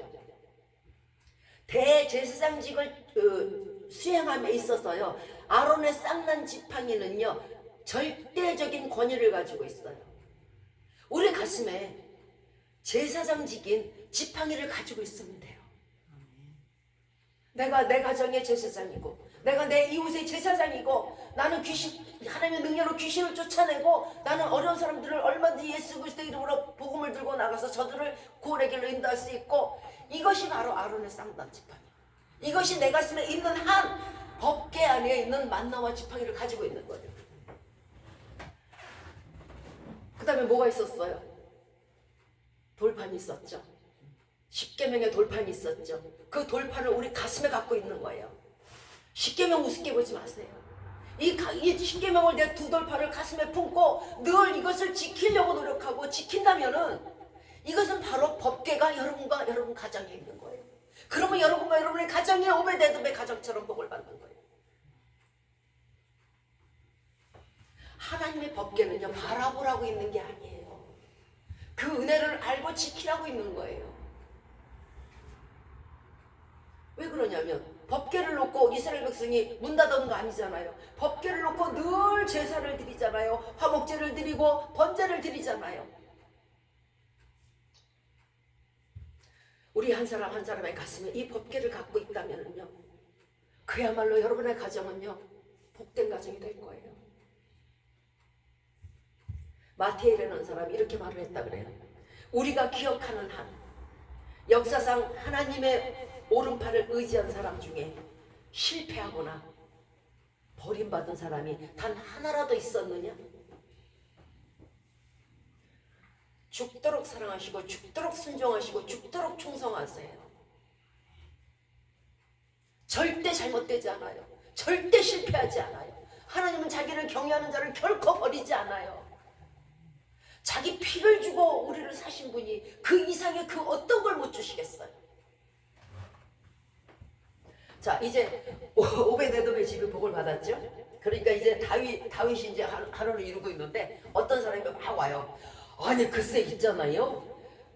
대제사장직을 수행함에 있어서요, 아론의 쌍난 지팡이는요 절대적인 권위를 가지고 있어요. 우리 가슴에 제사장직인 지팡이를 가지고 있으면 돼요. 내가 내 가정의 제사장이고, 내가 내 이웃의 제사장이고, 나는 하나님의 능력으로 귀신을 쫓아내고, 나는 어려운 사람들을 얼마든지 예수 그리스도의 이름으로 복음을 들고 나가서 저들을 구원의 길로 인도할 수 있고, 이것이 바로 아론의 쌍난 지팡이. 이것이 내 가슴에 있는 한 법궤 안에 있는 만나와 지팡이를 가지고 있는 거예요. 그 다음에 뭐가 있었어요? 돌판이 있었죠. 십계명의 돌판이 있었죠. 그 돌판을 우리 가슴에 갖고 있는 거예요. 십계명 우습게 보지 마세요. 이 십계명을 내 두 돌판을 가슴에 품고 늘 이것을 지키려고 노력하고 지킨다면은 이것은 바로 법궤가 여러분과 여러분 가정에 있는 거예요. 그러면 여러분과 여러분의 가정이 오베데돔의 가정처럼 복을 받는 거예요. 하나님의 법궤는요 바라보라고 있는 게 아니에요. 그 은혜를 알고 지키라고 있는 거예요. 왜 그러냐면 법궤를 놓고 이스라엘 백성이 문 닫아놓은 거 아니잖아요. 법궤를 놓고 늘 제사를 드리잖아요. 화목제를 드리고 번제를 드리잖아요. 우리 한 사람 한 사람의 가슴에 이 법궤를 갖고 있다면요, 그야말로 여러분의 가정은요 복된 가정이 될 거예요. 마태이라는 사람이 이렇게 말을 했다 그래요. 우리가 기억하는 한 역사상 하나님의 오른팔을 의지한 사람 중에 실패하거나 버림받은 사람이 단 하나라도 있었느냐? 죽도록 사랑하시고 죽도록 순종하시고 죽도록 충성하세요. 절대 잘못되지 않아요. 절대 실패하지 않아요. 하나님은 자기를 경외하는 자를 결코 버리지 않아요. 자기 피를 주고 우리를 사신 분이 그 이상의 그 어떤 걸 못 주시겠어요? 자, 이제 오베데돔의 집이 복을 받았죠. 그러니까 이제 다윗이 이제 하나를 이루고 있는데 어떤 사람이 막 와요. 아니 글쎄 있잖아요,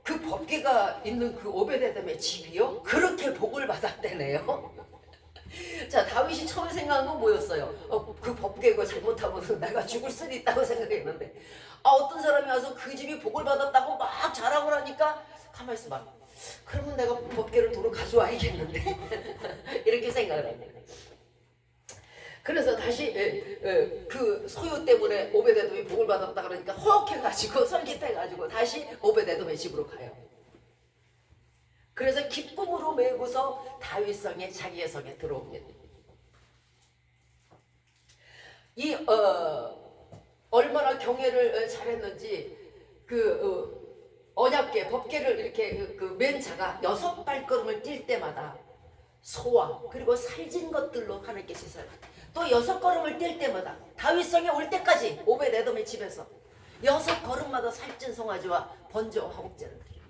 그 법궤가 있는 그 오베데돔의 집이요 그렇게 복을 받았대네요. 자, 다윗이 처음에 생각한 건 뭐였어요? 그 법궤가 잘못하면 내가 죽을 수도 있다고 생각했는데, 어떤 사람이 와서 그 집이 복을 받았다고 막 자랑을 하니까 가만히 있어봐, 그러면 내가 법궤를 도로 가져와야겠는데 이렇게 생각을 합니다. 그래서 다시 그 소유 때문에 오베데돔이 복을 받았다 그러니까 호흡해가지고 솔깃해가지고 다시 오베데돔의 집으로 가요. 그래서 기쁨으로 메고서 다윗성에 자기의 성에 들어옵니다. 이 얼마나 경외를 잘했는지 언약궤 법궤를 이렇게 맨 자가 6발걸음을 뛸 때마다 소와 그리고 살진 것들로 하나님께 제사를 또 6걸음을 뛸 때마다 다윗성에 올 때까지 오베데돔의 집에서 6걸음마다 살찐 송아지와 번제와 화목제를 드립니다.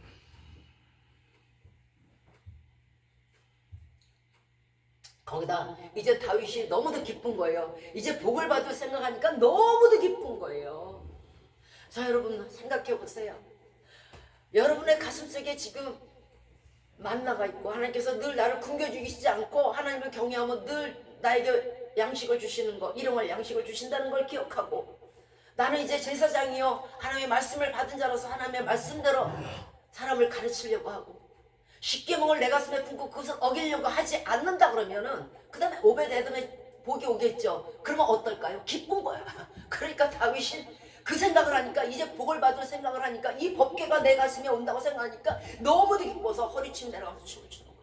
거기다 이제 다윗이 너무도 기쁜 거예요. 이제 복을 받을 생각하니까 너무도 기쁜 거예요. 자, 여러분 생각해 보세요. 여러분의 가슴속에 지금 만나가 있고 하나님께서 늘 나를 굶겨주시지 않고 하나님을 경외하면 늘 나에게 양식을 주시는 거, 일용할 양식을 주신다는 걸 기억하고, 나는 이제 제사장이요 하나님의 말씀을 받은 자로서 하나님의 말씀대로 사람을 가르치려고 하고 십계명을 내 가슴에 품고 그것을 어기려고 하지 않는다 그러면은 그 다음에 오베데돔의 복이 오겠죠. 그러면 어떨까요? 기쁜 거야. 그러니까 다윗이 그 생각을 하니까, 이제 복을 받을 생각을 하니까, 이 법궤가 내 가슴에 온다고 생각하니까 너무도 기뻐서 허리춤 내려가서 춤을 추는 거예요.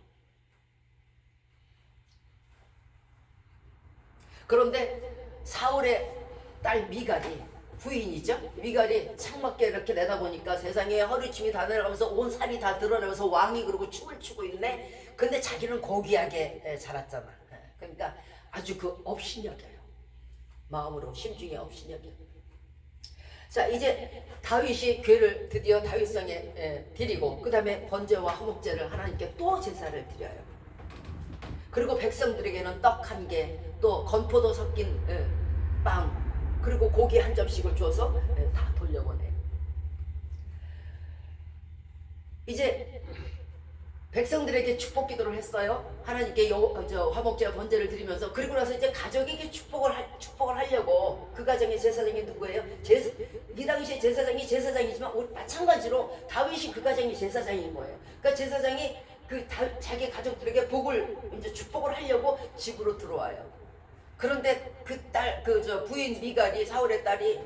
그런데 사울의 딸 미갈이 부인이죠. 미갈이 창밖에 이렇게 내다보니까 세상에 허리춤이 다 내려가면서 온 살이 다 드러나면서 왕이 그러고 춤을 추고 있네. 근데 자기는 고귀하게 자랐잖아. 그러니까 아주 그 업신여겨요. 마음으로 심중에 업신여겨. 자, 이제 다윗이 괴를 드디어 다윗성에 드리고 그 다음에 번제와 화목제를 하나님께 또 제사를 드려요. 그리고 백성들에게는 떡 1개, 또 건포도 섞인 빵, 그리고 고기 1점씩을 줘서 다 돌려보내요. 이제 백성들에게 축복 기도를 했어요. 하나님께 화목제와 번제를 드리면서. 그리고 나서 이제 가족에게 축복을 하려고. 그 가정의 제사장이 누구예요? 이 당시에 제사장이지만 마찬가지로 다윗이 그 가정의 제사장인 거예요. 그러니까 제사장이 자기 가족들에게 이제 축복을 하려고 집으로 들어와요. 그런데 부인 미갈이, 사울의 딸이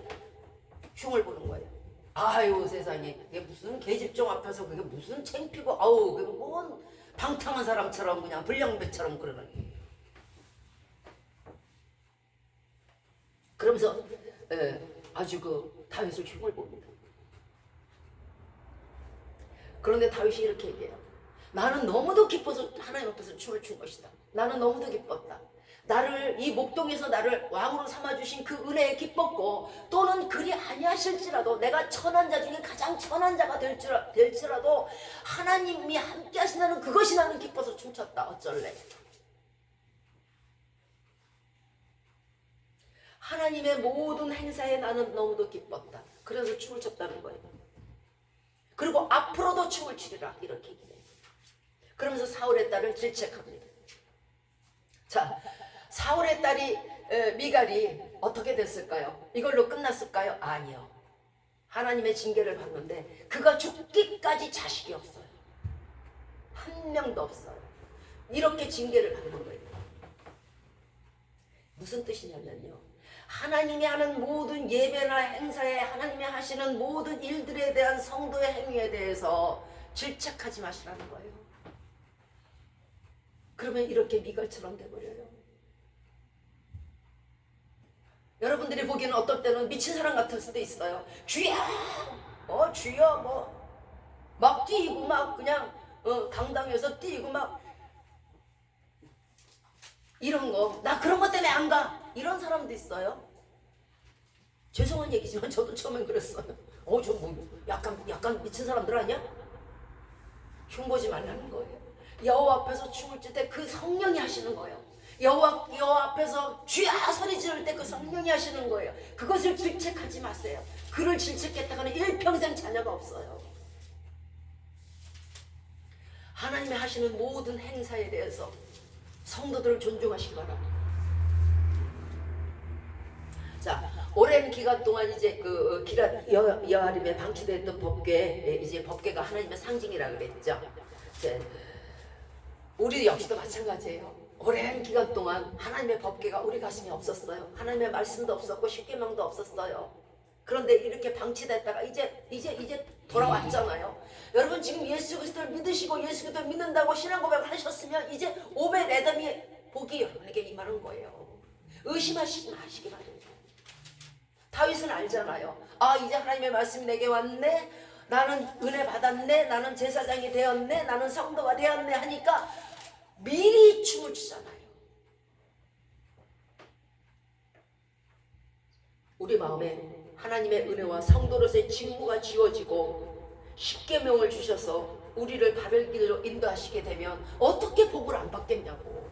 흉을 보는 거예요. 아유 세상에, 그게 무슨 계집종 앞에서 그게 무슨 창피고, 아우 그게 뭔 방탕한 사람처럼 그냥 불량배처럼 그러는. 그러면서 아주 그 다윗을 흉을 봅니다. 그런데 다윗이 이렇게 얘기해요. 나는 너무도 기뻐서 하나님 앞에서 춤을 춘 것이다. 나는 너무도 기뻤다. 이 목동에서 나를 왕으로 삼아주신 그 은혜에 기뻤고, 또는 그리 아니하실지라도 내가 천한 자 중에 가장 천한 자가 될지라도 하나님이 함께 하신다는 그것이 나는 기뻐서 춤췄다. 어쩔래. 하나님의 모든 행사에 나는 너무도 기뻤다. 그래서 춤을 췄다는 거예요. 그리고 앞으로도 춤을 추리라, 이렇게 얘기해요. 그러면서 사울의 딸을 질책합니다. 자, 사울의 딸이 미갈이 어떻게 됐을까요? 이걸로 끝났을까요? 아니요. 하나님의 징계를 받는데 그가 죽기까지 자식이 없어요. 한 명도 없어요. 이렇게 징계를 받는 거예요. 무슨 뜻이냐면요, 하나님이 하는 모든 예배나 행사에, 하나님이 하시는 모든 일들에 대한 성도의 행위에 대해서 질책하지 마시라는 거예요. 그러면 이렇게 미갈처럼 돼버려요. 여러분들이 보기에는 어떨 때는 미친 사람 같을 수도 있어요. 주여! 주여! 막 뛰고 막 그냥 강당에서 뛰고 막 이런 거. 나 그런 것 때문에 안 가. 이런 사람도 있어요. 죄송한 얘기지만 저도 처음엔 그랬어요. 저 뭐 약간 미친 사람들 아니야? 흉보지 말라는 거예요. 여호와 앞에서 춤을 출 때 그 성령이 하시는 거예요. 여호와 앞에서 주야 소리 지를 때 그 성령이 하시는 거예요. 그것을 질책하지 마세요. 그를 질책했다가는 일평생 자녀가 없어요. 하나님이 하시는 모든 행사에 대해서 성도들을 존중하시기 바랍니다. 자, 오랜 기간 동안 이제 그 기랏 여아림에 방치됐던 법궤, 이제 법궤가 하나님의 상징이라 그랬죠. 이제 우리 역시도 마찬가지예요. 오랜 기간 동안 하나님의 법궤가 우리 가슴에 없었어요. 하나님의 말씀도 없었고 십계명도 없었어요. 그런데 이렇게 방치됐다가 이제 돌아왔잖아요. 여러분 지금 예수 그리스도를 믿으시고 예수 그리스도를 믿는다고 신앙 고백을 하셨으면 이제 오벳 에돔의 복이 여러분에게 임하는 거예요. 의심하시지 마시기 바랍니다. 다윗은 알잖아요. 이제 하나님의 말씀이 내게 왔네. 나는 은혜 받았네. 나는 제사장이 되었네. 나는 성도가 되었네 하니까 미리 춤을 추잖아요. 우리 마음에 하나님의 은혜와 성도로서의 직무가 지워지고 십계명을 주셔서 우리를 바른 길로 인도하시게 되면 어떻게 복을 안 받겠냐고.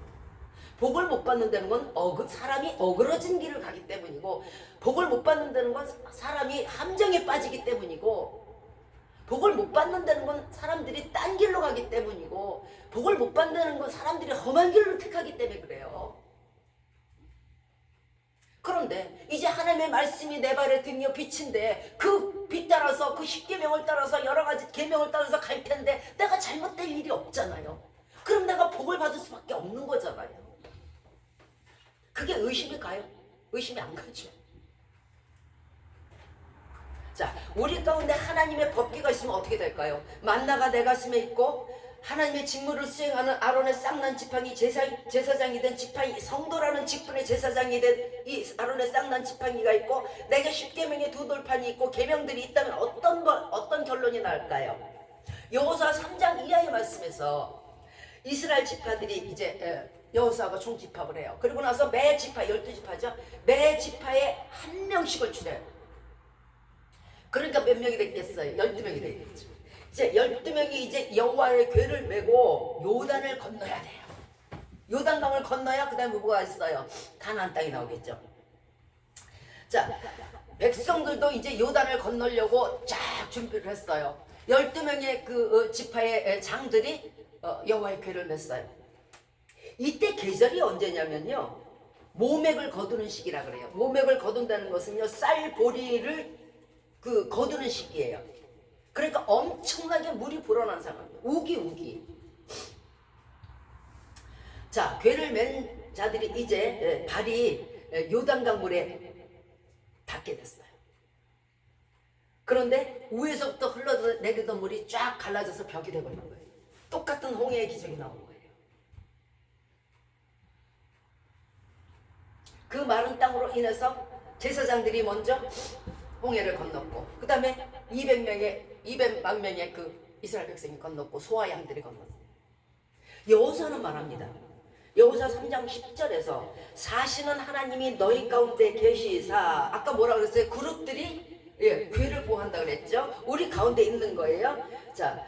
복을 못 받는다는 건 사람이 어그러진 길을 가기 때문이고, 복을 못 받는다는 건 사람이 함정에 빠지기 때문이고, 복을 못 받는다는 건 사람들이 딴 길로 가기 때문이고, 복을 못 받는다는 건 사람들이 험한 길을 택하기 때문에 그래요. 그런데 이제 하나님의 말씀이 내 발의 등이요 빛인데 그 빛 따라서, 그 십계명을 따라서, 여러 가지 계명을 따라서 갈 텐데 내가 잘못될 일이 없잖아요. 그럼 내가 복을 받을 수밖에 없는 거잖아요. 그게 의심이 가요? 의심이 안 가죠. 자, 우리 가운데 하나님의 법궤가 있으면 어떻게 될까요? 만나가 내 가슴에 있고 하나님의 직무를 수행하는 아론의 쌍난 지팡이 제사장이 된 지팡이, 성도라는 직분의 제사장이 된 이 아론의 쌍난 지팡이가 있고 내게 십계명의 두 돌판이 있고 계명들이 있다면 어떤 결론이 나올까요? 여호수아 3장 이하의 말씀에서 이스라엘 지파들이 이제 여호수아가 총집합을 해요. 그리고 나서 매 지파 12지파죠. 매 지파에 한 명씩을 추려요. 그러니까 몇 명이 됐겠어요? 12명이 되겠죠. 이제 12명이 이제 여호와의 궤를 메고 요단을 건너야 돼요. 요단강을 건너야 그 다음에 뭐가 있어요? 가나안 땅이 나오겠죠. 자, 백성들도 이제 요단을 건너려고 쫙 준비를 했어요. 12명의 그 지파의 장들이 여호와의 궤를 맸어요. 이때 계절이 언제냐면요, 모맥을 거두는 시기라 그래요. 모맥을 거둔다는 것은요, 쌀 보리를 거두는 시기예요. 그러니까 엄청나게 물이 불어난 상황이에요. 우기. 자, 궤를 맨 자들이 이제 발이 요단강 물에 닿게 됐어요. 그런데 위에서부터 흘러내리던 물이 쫙 갈라져서 벽이 되버린 거예요. 똑같은 홍해의 기적이 나온 거예요. 그 마른 땅으로 인해서 제사장들이 먼저 홍해를 건넜고, 그 다음에 200만 명의 그 이스라엘 백성이 건넜고, 소와 양들이 건넜어요. 여호수아는 말합니다. 여호수아 3장 10절에서 사시는 하나님이 너희 가운데 계시사, 아까 뭐라 그랬어요? 그룹들이 궤를 보호한다 그랬죠? 우리 가운데 있는 거예요. 자,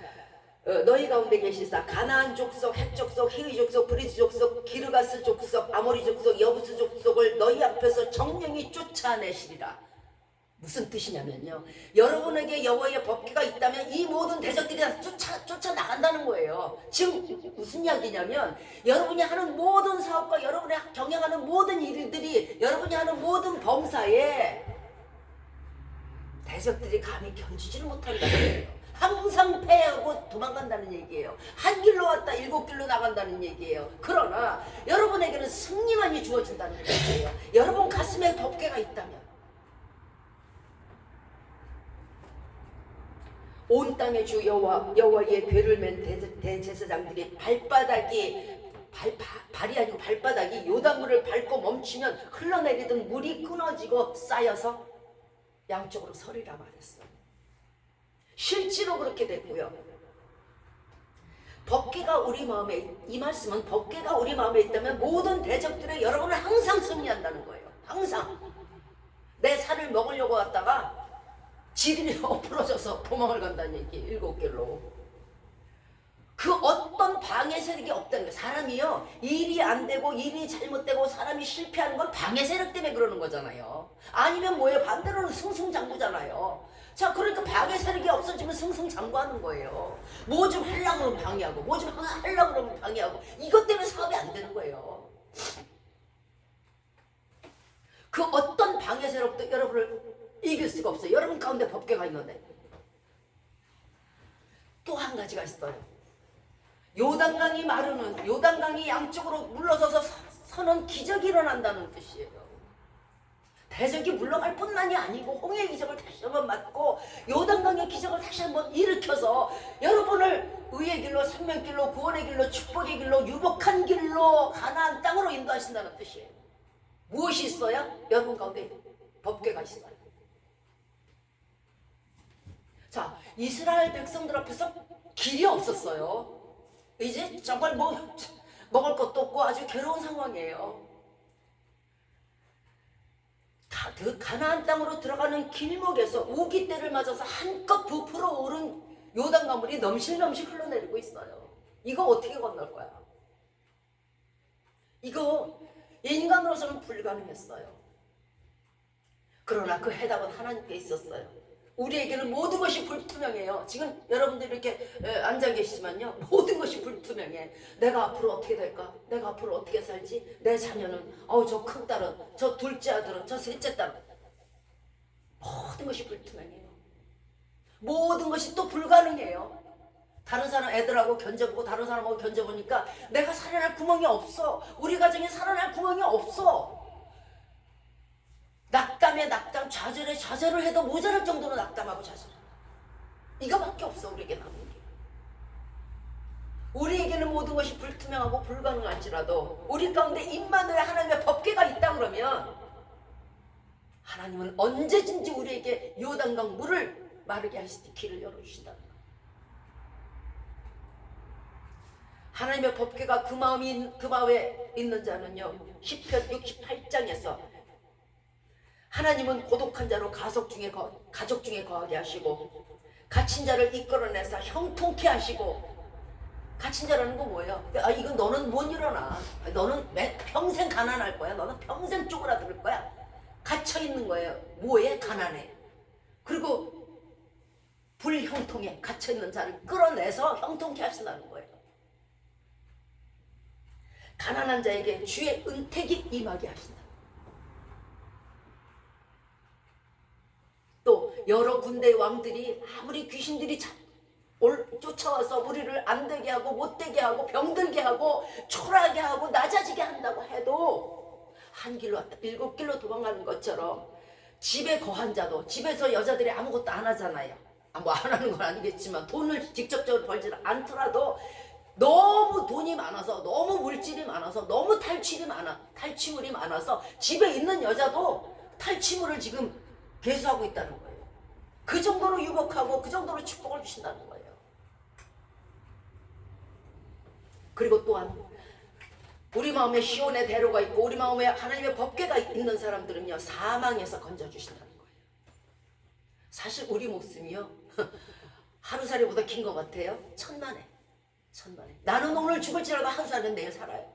너희 가운데 계시사 가나안 족속, 헷 족속, 히위 족속, 브리즈 족속, 기르가스 족속, 아모리 족속, 여부스 족속을 너희 앞에서 정령이 쫓아내시리라. 무슨 뜻이냐면요, 여러분에게 여호와의 법궤가 있다면 이 모든 대적들이 다 쫓아 나간다는 거예요. 지금 무슨 이야기냐면, 여러분이 하는 모든 사업과 여러분이 경영하는 모든 일들이, 여러분이 하는 모든 범사에 대적들이 감히 견디지를 못한다는 거예요. 항상 패하고 도망간다는 얘기예요. 한 길로 왔다 7길로 나간다는 얘기예요. 그러나 여러분에게는 승리만이 주어진다는 얘기예요. 여러분 가슴에 법궤가 있다면, 온 땅의 주 여호와의 궤를 맨 대제사장들이 발이 아니고 발바닥이 요단물을 밟고 멈추면 흘러내리던 물이 끊어지고 쌓여서 양쪽으로 서리라 말했어. 실제로 그렇게 됐고요. 법궤가 우리 마음에, 이 말씀은 법궤가 우리 마음에 있다면 모든 대적들의 여러분은 항상 승리한다는 거예요. 항상. 내 살을 먹으려고 왔다가 지들이 엎어져서 도망을 간다는 얘기, 7길로. 그 어떤 방해 세력이 없다는 거예요. 사람이요, 일이 안 되고 일이 잘못되고 사람이 실패하는 건 방해 세력 때문에 그러는 거잖아요. 아니면 뭐예요? 반대로는 승승장구잖아요. 자, 그러니까 방해 세력이 없어지면 승승장구하는 거예요. 뭐 좀 하려고 그러면 방해하고, 뭐 좀 하려고 그러면 방해하고, 이것 때문에 사업이 안 되는 거예요. 그 어떤 방해 세력도 여러분을 이길 수가 없어요. 여러분 가운데 법궤가 있는데. 또 한 가지가 있어요. 요단강이 마르는, 요단강이 양쪽으로 물러서서 서는 기적이 일어난다는 뜻이에요. 대적이 물러갈 뿐만이 아니고 홍해의 기적을 다시 한번 맞고 요단강의 기적을 다시 한번 일으켜서 여러분을 의의 길로, 생명길로, 구원의 길로, 축복의 길로, 유복한 길로 가나안 땅으로 인도하신다는 뜻이에요. 무엇이 있어야? 여러분 가운데 법궤가 있어요. 자, 이스라엘 백성들 앞에서 길이 없었어요. 이제 정말 먹을 것도 없고 아주 괴로운 상황이에요. 그 가나안 땅으로 들어가는 길목에서 우기때를 맞아서 한껏 부풀어 오른 요단강물이 넘실넘실 흘러내리고 있어요. 이거 어떻게 건널 거야? 이거 인간으로서는 불가능했어요. 그러나 그 해답은 하나님께 있었어요. 우리에게는 모든 것이 불투명해요. 지금 여러분들 이렇게 앉아 계시지만요, 모든 것이 불투명해. 내가 앞으로 어떻게 될까? 내가 앞으로 어떻게 살지? 내 자녀는, 저 큰 딸은, 저 둘째 아들은, 저 셋째 딸은, 모든 것이 불투명해요. 모든 것이 또 불가능해요. 다른 사람 애들하고 견뎌보고 다른 사람하고 견뎌보니까 내가 살아날 구멍이 없어. 우리 가정에 살아날 구멍이 없어. 낙담에 낙담, 좌절에 좌절을 해도 모자랄 정도로 낙담하고 좌절. 이거밖에 없어, 우리에게 남은 게. 우리에게는 모든 것이 불투명하고 불가능할지라도 우리 가운데 임마누엘 하나님의 법궤가 있다 그러면 하나님은 언제든지 우리에게 요단강 물을 마르게 하시되 길을 열어주신다. 하나님의 법궤가 그 마음에 있는 자는요, 시편 68장에서 하나님은 고독한 자로 가족 중에 거하게 하시고 갇힌 자를 이끌어내서 형통케 하시고. 갇힌 자라는 거 뭐예요? 이건 너는 못 일어나. 너는 평생 가난할 거야. 너는 평생 쪼그라들 거야. 갇혀 있는 거예요. 뭐에? 가난해. 그리고 불형통에 갇혀 있는 자를 끌어내서 형통케 하신다는 거예요. 가난한 자에게 주의 은택이 임하게 하신다. 또 여러 군대의 왕들이 아무리 귀신들이 쫓아와서 우리를 안 되게 하고 못 되게 하고 병들게 하고 초라하게 하고 낮아지게 한다고 해도 한 길로 왔다 7길로 도망가는 것처럼 집에 거한 자도 집에서 여자들이 아무것도 안 하잖아요. 뭐 안 하는 건 아니겠지만 돈을 직접적으로 벌지는 않더라도 너무 돈이 많아서 너무 물질이 많아서 너무 탈취물이 많아서 집에 있는 여자도 탈취물을 지금 개수하고 있다는 거예요. 그 정도로 유복하고 그 정도로 축복을 주신다는 거예요. 그리고 또한 우리 마음에 시온의 대로가 있고 우리 마음에 하나님의 법궤가 있는 사람들은요, 사망에서 건져주신다는 거예요. 사실 우리 목숨이요 하루살이보다 긴 것 같아요. 천만에. 나는 오늘 죽을지라도 하루살이는 내일 살아요.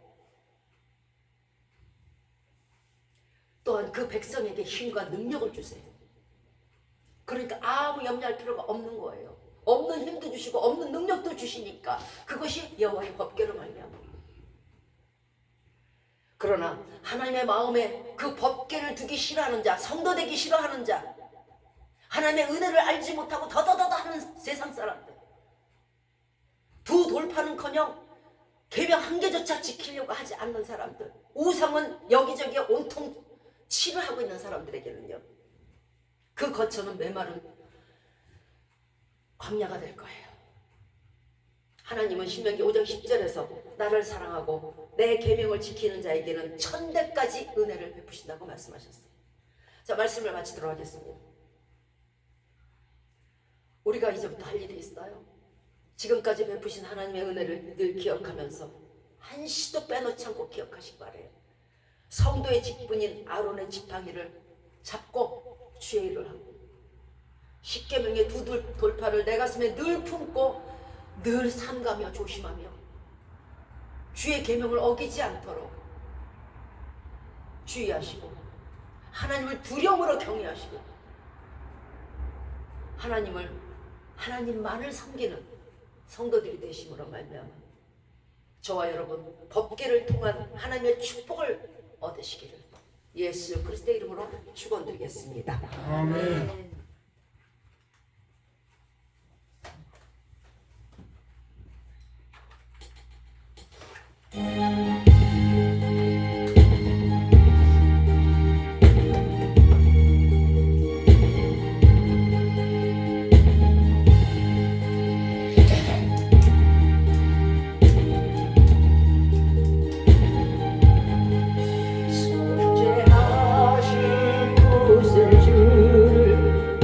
또한 그 백성에게 힘과 능력을 주세요. 그러니까 아무 염려할 필요가 없는 거예요. 없는 힘도 주시고 없는 능력도 주시니까 그것이 여호와의 법궤로 말미암아. 그러나 하나님의 마음에 그 법궤를 두기 싫어하는 자, 성도 되기 싫어하는 자, 하나님의 은혜를 알지 못하고 더더더더 하는 세상 사람들, 두 돌파는커녕 계명 한 개조차 지키려고 하지 않는 사람들, 우상은 여기저기에 온통 치료하고 있는 사람들에게는요, 그 거처는 메마른 광야가 될 거예요. 하나님은 신명기 5장 10절에서 나를 사랑하고 내 계명을 지키는 자에게는 천대까지 은혜를 베푸신다고 말씀하셨어요. 자, 말씀을 마치도록 하겠습니다. 우리가 이제부터 할 일이 있어요. 지금까지 베푸신 하나님의 은혜를 늘 기억하면서 한시도 빼놓지 않고 기억하시기 바래요. 성도의 직분인 아론의 지팡이를 잡고 주의 일을 하고 십계명의 두 돌파를 내 가슴에 늘 품고 늘 삼가며 조심하며 주의 계명을 어기지 않도록 주의하시고 하나님을 두려움으로 경외하시고 하나님만을 섬기는 성도들이 되심으로 말미암아 저와 여러분 법궤를 통한 하나님의 축복을 얻으시기를 예수 그리스도의 이름으로 축원드리겠습니다. 아멘. 속죄하신 곳을 주를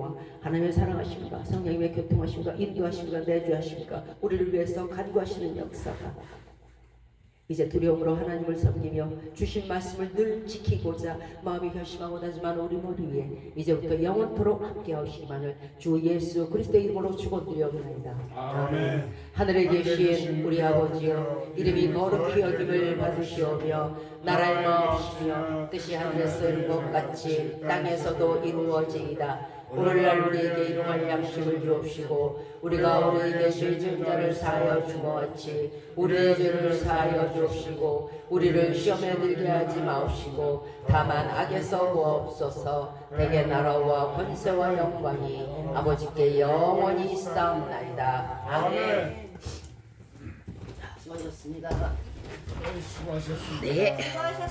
은혜와 하나님의 사랑하심과 성령님의 교통하심과 인도하심과 내주하심과 우리를 위해서 간구하시는 역사가 이제 두려움으로 하나님을 섬기며 주신 말씀을 늘 지키고자 마음이 결심하고 나지만 우리 머리 위에 이제부터 영원토록 함께 하시기만을 주 예수 그리스도의 이름으로 축원드리옵나이다. 아멘. 하늘에 계신 우리 아버지여, 이름이 거룩히 여김을 받으시오며 나라의 마음이시며 뜻이 하늘에서 이룬 것 같이 땅에서도 이루어지이다. 오늘날 우리에게 일용할 양식을 주옵시고 우리가 우리에게 죄 지은 자를 사하여 주고같이 우리의 죄를 사하여 주옵시고 우리를 시험에 들게 하지 마옵시고 다만 악에서 구하옵소서. 내게 나라와 권세와 영광이 아버지께 영원히 있사옵나이다. 아멘. 자, 수고하셨습니다. 수고하셨습니다. 네. 수고하셨습니다.